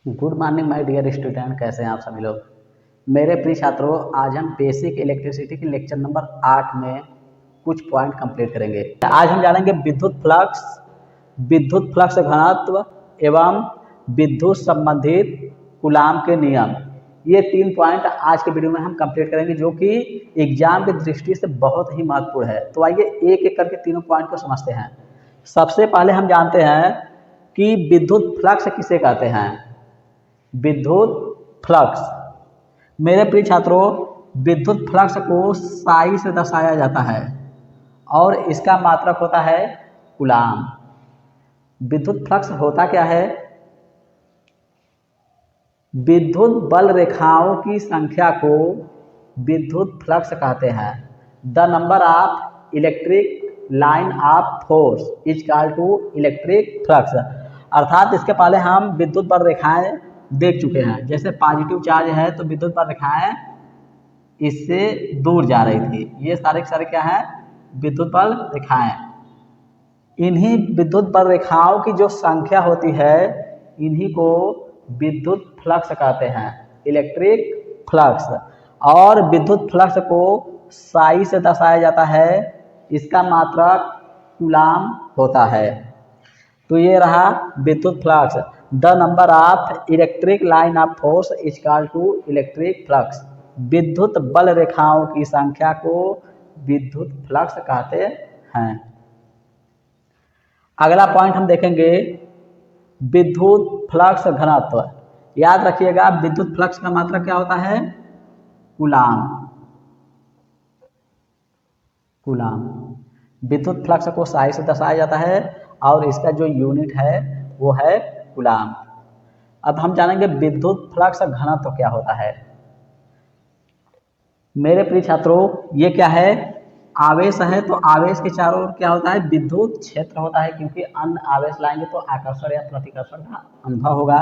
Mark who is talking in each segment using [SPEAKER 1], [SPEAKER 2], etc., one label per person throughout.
[SPEAKER 1] Good morning my dear student, कैसे हैं आप सभी लोग। मेरे प्रिय छात्रों, आज हम बेसिक इलेक्ट्रिसिटी के लेक्चर नंबर 8 में कुछ पॉइंट कंप्लीट करेंगे। आज हम जानेंगे विद्युत फ्लक्स घनत्व एवं विद्युत संबंधित कूलाम के नियम। ये 3 पॉइंट आज के वीडियो में हम कंप्लीट करेंगे, जो कि एग्जाम की दृष्टि से बहुत ही महत्वपूर्ण है। तो आइए एक एक करके तीनों पॉइंट को समझते हैं। सबसे पहले हम जानते हैं कि विद्युत फ्लक्स किसे कहते हैं। विद्युत फ्लक्स, मेरे प्रिय छात्रों, विद्युत फ्लक्स को साई से दर्शाया जाता है और इसका मात्रक होता है कूलाम। विद्युत फ्लक्स होता क्या है? विद्युत बल रेखाओं की संख्या को विद्युत फ्लक्स कहते हैं। The number of electric line of force is equal to electric flux. अर्थात इसके पहले हम विद्युत बल रेखाएं देख चुके हैं। जैसे पॉजिटिव चार्ज है तो विद्युत बल रेखाएं इससे दूर जा रही थी। ये सारे क्या है? विद्युत बल रेखाएं। इन्हीं विद्युत बल रेखाओं की जो संख्या होती है, इन्हीं को विद्युत फ्लक्स कहते हैं, इलेक्ट्रिक फ्लक्स। और विद्युत फ्लक्स को साई से दर्शाया जाता है, इसका मात्रक कूलाम होता है। तो ये रहा विद्युत flux. The number of electric line of force is equal to electric flux. विद्युत बल रेखाओं की संख्या को विद्युत फ्लक्स कहते हैं। अगला पॉइंट हम देखेंगे, विद्युत फ्लक्स घनत्व। याद रखिएगा, विद्युत फ्लक्स का मात्रक क्या होता है? कूलाम। विद्युत फ्लक्स को साई से दर्शाया जाता है और इसका जो यूनिट है वो है कूलाम। अब हम जानेंगे विद्युत फ्लक्स घनत्व क्या होता है। मेरे प्रिय छात्रों, ये क्या है? आवेश है तो आवेश के चारों ओर क्या होता है? विद्युत क्षेत्र होता है, क्योंकि अन्य आवेश लाएंगे तो आकर्षण या प्रतिकर्षण का अनुभव होगा।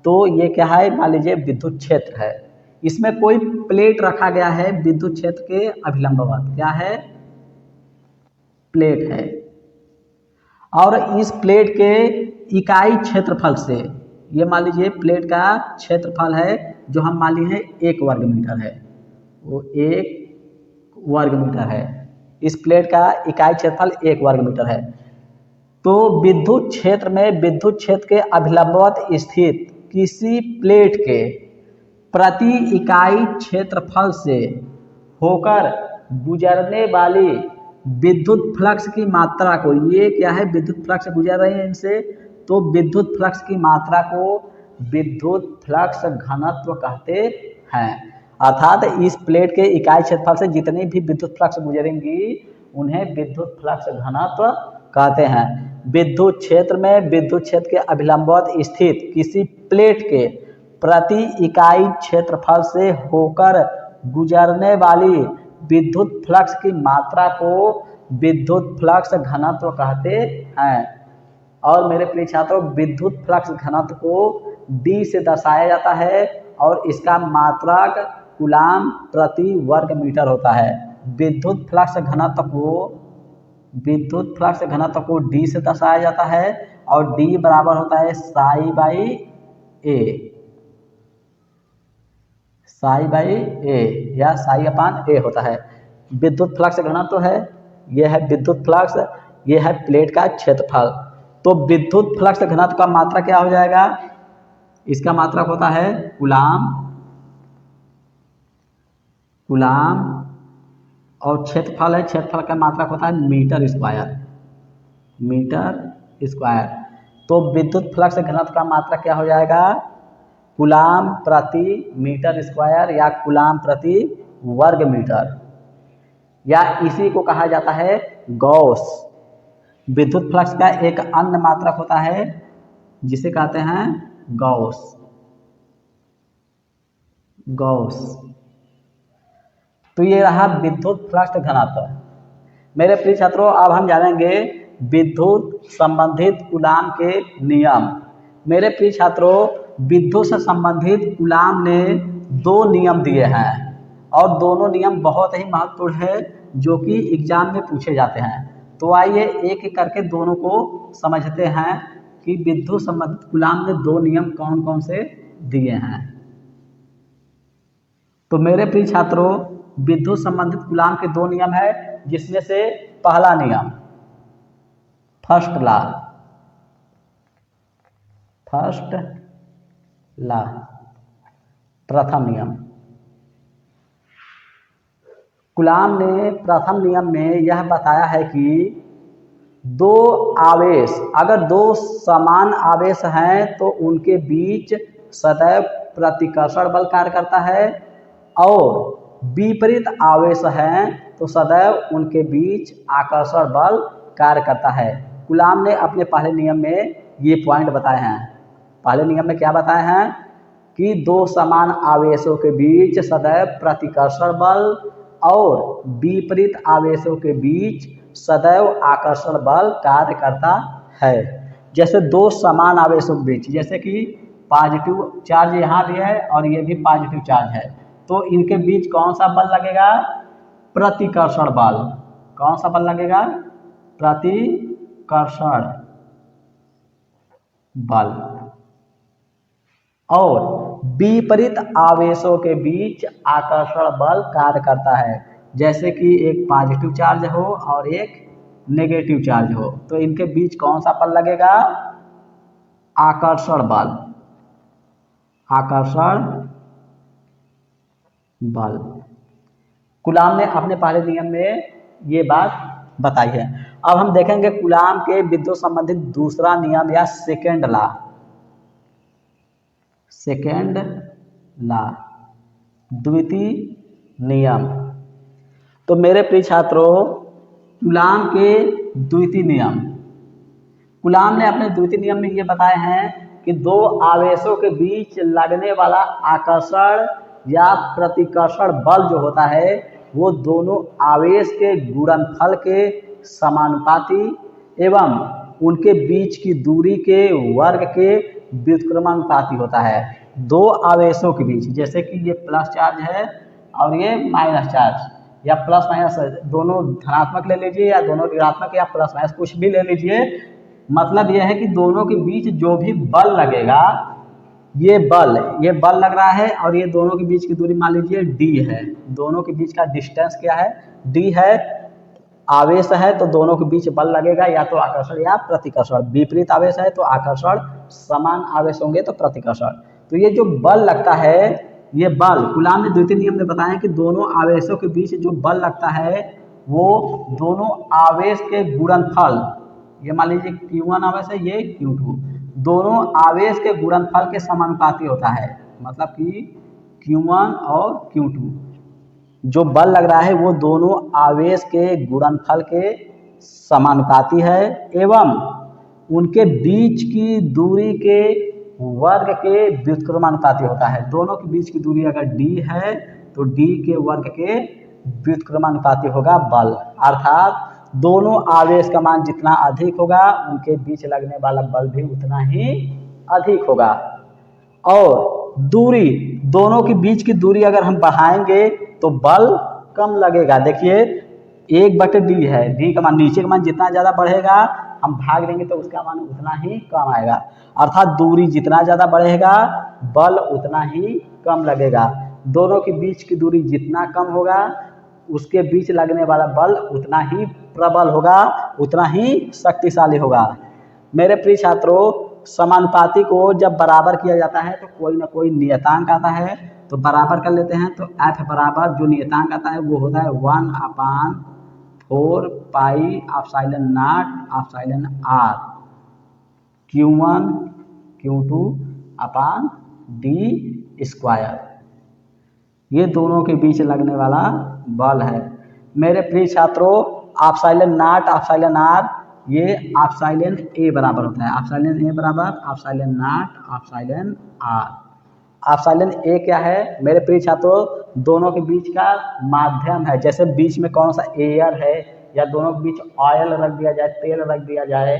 [SPEAKER 1] तो ये क्या है? मान लीजिए विद्युत क्षेत्र है, इसमें कोई प्लेट रखा गया है विद्युत क्षेत्र के अभिलंबवत। क्या है? प्लेट है। और इस प्लेट के इकाई क्षेत्रफल से, ये मान लीजिए प्लेट का क्षेत्रफल है जो हम मान लीजिए 1 वर्ग मीटर है, वो 1 वर्ग मीटर है। इस प्लेट का इकाई क्षेत्रफल 1 वर्ग मीटर है। तो विद्युत क्षेत्र में विद्युत क्षेत्र के अभिलंबवत स्थित किसी प्लेट के प्रति इकाई क्षेत्रफल से होकर गुजरने वाली विद्युत फ्लक्स की मात्रा को, ये क्या है? विद्युत फ्लक्स गुजर रही है इनसे, तो विद्युत फ्लक्स की मात्रा को विद्युत फ्लक्स घनत्व कहते हैं। अर्थात इस प्लेट के इकाई क्षेत्रफल से जितनी भी विद्युत फ्लक्स गुजरेंगी उन्हें विद्युत फ्लक्स घनत्व कहते हैं। विद्युत क्षेत्र में विद्युत क्षेत्र के अभिलंबवत स्थित किसी प्लेट के प्रति इकाई क्षेत्रफल से होकर गुजरने वाली विद्युत फ्लक्स की मात्रा को विद्युत फ्लक्स घनत्व कहते हैं। और मेरे प्रिय छात्रों, विद्युत फ्लक्स घनत्व को D से दर्शाया जाता है और इसका मात्रक कूलाम प्रति वर्ग मीटर होता है। विद्युत फ्लक्स घनत्व को D से दर्शाया जाता है और D बराबर होता है साई बाई ए या साई अपान ए होता है। विद्युत फ्लक्स घनत्व है, यह है विद्युत फ्लक्स, यह है प्लेट का क्षेत्रफल। तो विद्युत फ्लक्स घनत्व का मात्रा क्या हो जाएगा? इसका मात्रक होता है कूलाम और क्षेत्रफल है, क्षेत्रफल का मात्रक होता है मीटर स्क्वायर। तो विद्युत फ्लक्स घनत्व का मात्रक क्या हो जाएगा? कूलाम प्रति मीटर स्क्वायर या कूलाम प्रति वर्ग मीटर, या इसी को कहा जाता है गॉस। विद्युत फ्लक्स का एक अन्य मात्रक होता है जिसे कहते हैं गॉस। तो ये रहा विद्युत फ्लक्स घनत्व। मेरे प्रिय छात्रों, अब हम जानेंगे विद्युत संबंधित कूलाम के नियम। मेरे प्रिय छात्रों, विद्युत से संबंधित कूलाम ने 2 नियम दिए हैं और दोनों नियम बहुत ही महत्वपूर्ण है, जो कि एग्जाम में पूछे जाते हैं। तो आइए एक एक करके दोनों को समझते हैं कि विद्युत संबंधित कूलाम ने दो नियम कौन कौन से दिए हैं। तो मेरे प्रिय छात्रों, विद्युत संबंधित कूलाम के दो नियम है, जिसमें से पहला नियम फर्स्ट लॉ प्रथम नियम। कूलाम ने प्रथम नियम में यह बताया है कि दो आवेश, अगर दो समान आवेश हैं तो उनके बीच सदैव प्रतिकर्षण बल कार्य करता है, और विपरीत आवेश हैं तो सदैव उनके बीच आकर्षण बल कार्य करता है। कूलाम ने अपने पहले नियम में ये पॉइंट बताए हैं। पहले नियम में क्या बताए हैं कि दो समान आवेशों के बीच सदैव प्रतिकर्षण बल और विपरीत आवेशों के बीच सदैव आकर्षण बल कार्य करता है। जैसे दो समान आवेशों के बीच, जैसे कि पॉजिटिव चार्ज यहाँ भी है और ये भी पॉजिटिव चार्ज है, तो इनके बीच कौन सा बल लगेगा? प्रतिकर्षण बल। कौन सा बल लगेगा? प्रतिकर्षण बल। और विपरीत आवेशों के बीच आकर्षण बल कार्य करता है। जैसे कि एक पॉजिटिव चार्ज हो और एक नेगेटिव चार्ज हो, तो इनके बीच कौन सा बल लगेगा? आकर्षण बल। आकर्षण बल। कूलाम ने अपने पहले नियम में ये बात बताई है। अब हम देखेंगे कूलाम के विद्युत संबंधित दूसरा नियम या सेकेंड लॉ द्वितीय नियम। तो मेरे प्रिय छात्रों, कूलाम के द्वितीय नियम, कूलाम ने अपने द्वितीय नियम में ये बताए हैं कि दो आवेशों के बीच लगने वाला आकर्षण या प्रतिकर्षण बल जो होता है वो दोनों आवेश के गुणनफल के समानुपाती एवं उनके बीच की दूरी के वर्ग के व्युत्क्रमानुपाती होता है। दो आवेशों के बीच, जैसे कि ये प्लस चार्ज है और ये माइनस चार्ज, या प्लस माइनस दोनों धनात्मक ले लीजिए या दोनों ऋणात्मक या प्लस माइनस कुछ भी ले लीजिए, मतलब यह है कि दोनों के बीच जो भी बल लगेगा, ये बल लग रहा है और ये दोनों के बीच की दूरी मान लीजिए d है। दोनों के बीच का डिस्टेंस क्या है? d है। आवेश है तो दोनों के बीच बल लगेगा, या तो आकर्षण या प्रतिकर्षण। विपरीत आवेश है तो आकर्षण, समान आवेश होंगे तो प्रतिकर्षण। तो ये जो बल लगता है, ये बल कूलाम ने द्वितीय नियम में बताया कि दोनों आवेशों के बीच जो बल लगता है वो दोनों आवेश के गुणनफल, ये मान लीजिए Q1 आवेश है, ये Q2, दोनों आवेश के गुणनफल के समानुपाती होता है। मतलब कि Q1 और Q2 जो बल लग रहा है वो दोनों आवेश के गुणनफल के समानुपाती है एवं उनके बीच की दूरी के वर्ग के व्युत्क्रमानुपाती होता है। दोनों के बीच की दूरी अगर d है तो d के वर्ग के व्युत्क्रमानुपाती होगा बल। अर्थात दोनों आवेश का मान जितना अधिक होगा उनके बीच लगने वाला बल भी उतना ही अधिक होगा। और दूरी, दोनों के बीच की दूरी अगर हम बढ़ाएंगे तो बल कम लगेगा। देखिए 1/d है, d का मान, नीचे का मान जितना ज़्यादा बढ़ेगा हम भाग देंगे तो उसका मान उतना ही कम आएगा। अर्थात दूरी जितना ज़्यादा बढ़ेगा बल उतना ही कम लगेगा। दोनों के बीच की दूरी जितना कम होगा उसके बीच लगने वाला बल उतना ही प्रबल होगा, उतना ही शक्तिशाली होगा। मेरे प्रिय छात्रों, समानुपाती को जब बराबर किया जाता है तो कोई ना कोई नियतांक आता है, तो बराबर कर लेते हैं। तो F बराबर जो नियतांक आता है वो होता है 1/4 pi epsilon not epsilon r Q1 Q2 upon d²। ये दोनों के बीच लगने वाला बल है। मेरे प्रिय छात्रों, एप्सिलॉन नॉट एप्सिलॉन r ये एप्सिलॉन a बराबर होता है। एप्सिलॉन a बराबर epsilon not epsilon r। Epsilon a क्या है मेरे प्रिय छात्रों? दोनों के बीच का माध्यम है। जैसे बीच में कौन सा एयर है या दोनों के बीच ऑयल रख दिया जाए, तेल रख दिया जाए,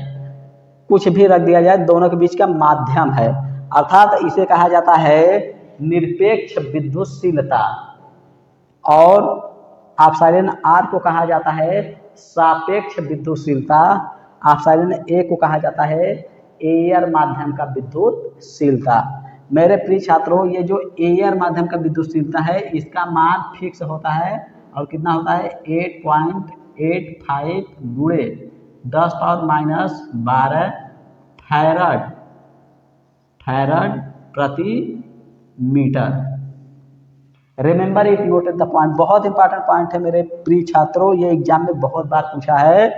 [SPEAKER 1] कुछ भी रख दिया जाए, दोनों के बीच का माध्यम है। अर्थात इसे कहा जाता है निरपेक्ष विद्युतशीलता। और एप्सिलॉन r को कहा जाता है सापेक्ष विद्युतशीलता। एप्सिलॉन a को कहा जाता है एयर माध्यम का विद्युतशीलता। मेरे प्रिय छात्रों, ये जो एयर माध्यम का विद्युतशीलता है इसका मान फिक्स होता है और कितना होता है 8.85 गुणे 10⁻12 फैराड प्रति metre. Remember it, noted the point. बहुत इंपॉर्टेंट पॉइंट है मेरे प्रिय छात्रों, ये एग्जाम में बहुत बार पूछा है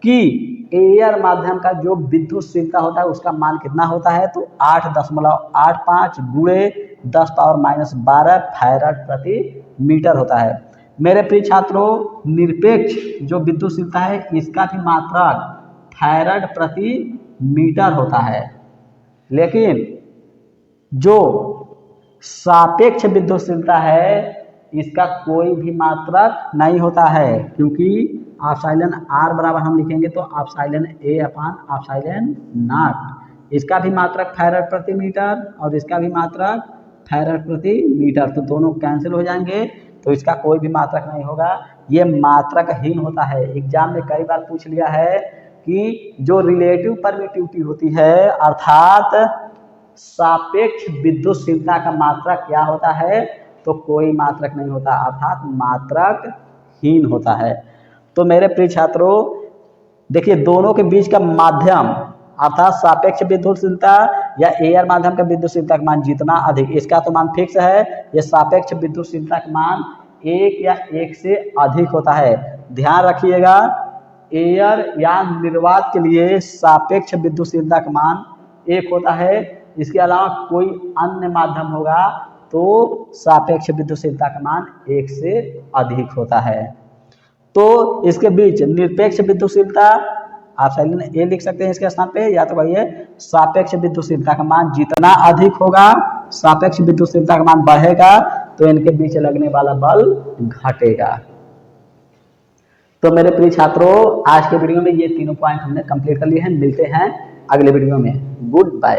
[SPEAKER 1] कि एयर माध्यम का जो विद्युतशीलता होता है उसका मान कितना होता है, तो 8.85 गुणे 10⁻12 फैराड प्रति मीटर होता है। मेरे प्रिय छात्रों, निरपेक्ष जो विद्युतशीलता है इसका भी मात्रक फैराड प्रति मीटर होता है, लेकिन जो सापेक्ष विद्युतशीलता है इसका कोई भी मात्रक नहीं होता है, क्योंकि एप्सिलॉन आर बराबर हम लिखेंगे तो epsilon A upon epsilon not. इसका भी मात्रक फैराड प्रति मीटर और इसका भी मात्रक फैराड प्रति मीटर, तो दोनों कैंसिल हो जाएंगे, तो इसका कोई भी मात्रक नहीं होगा, ये मात्रकहीन होता है। एग्जाम में कई बार पूछ लिया है कि जो रिलेटिव परमिटिविटी होती है अर्थात सापेक्ष विद्युतशीलता का मात्रक क्या होता है, तो कोई मात्रक नहीं होता, अर्थात मात्रकहीन होता है। तो मेरे प्रिय छात्रों देखिए, दोनों के बीच का माध्यम अर्थात सापेक्ष विद्युतशीलता या एयर माध्यम का विद्युतशीलता का मान जितना अधिक, इसका तो मान फिक्स है, ये सापेक्ष विद्युतशीलता का मान 1 या 1 से अधिक होता है। ध्यान रखिएगा, एयर या निर्वात के लिए सापेक्ष विद्युतशीलता का मान 1 होता है, इसके अलावा कोई अन्य माध्यम होगा तो सापेक्ष विद्युतशीलता का मान 1 से अधिक होता है। तो इसके बीच निरपेक्ष विद्युतशीलता आप एप्सिलॉन ए लिख सकते हैं इसके स्थान पे, या तो भाई सापेक्ष विद्युतशीलता का मान जितना अधिक होगा, सापेक्ष विद्युतशीलता का मान बढ़ेगा तो इनके बीच लगने वाला बल घटेगा। तो मेरे प्रिय छात्रों, आज के वीडियो में ये तीनों पॉइंट हमने कंप्लीट कर लिए हैं। मिलते हैं अगले वीडियो में। Good bye.